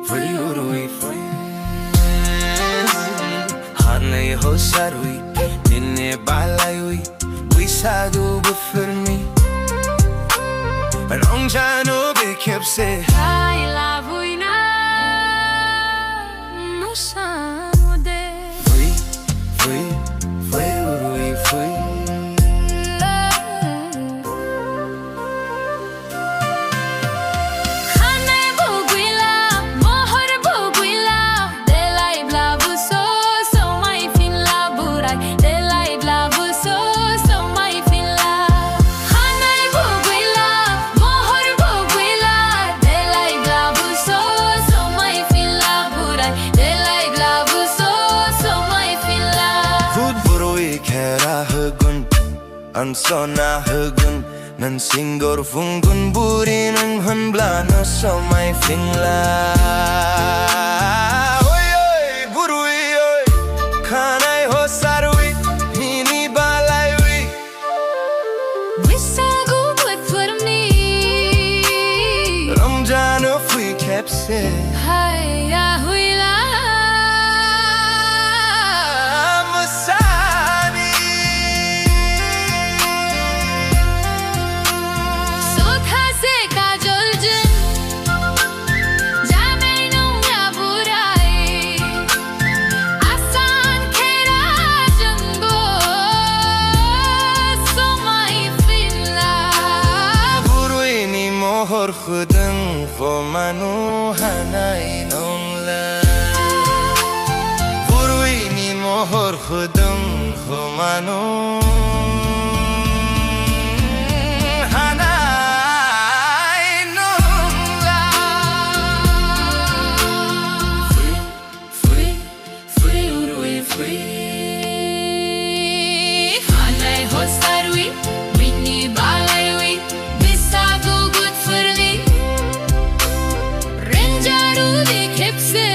FWI FWI Hanay ho sarui Dinne balayui Wisado bufurmi Rongjano bekepse Hai la vuina No sanode FWI FWI FWI FWI Ansona hugun nan singor fungun burinan hanbla no so my fingla oi oi burui oi khanai ho sarui hini balaiui Wisago for me Ramjano fui kepse Hai ya huila Hor khudang fo manu hanai nongla FWI ni mohor khudang fo manu hanai nongla FWI FWI FWI Hanai ho sarui Winni balayui Bisago Renjaru de kepse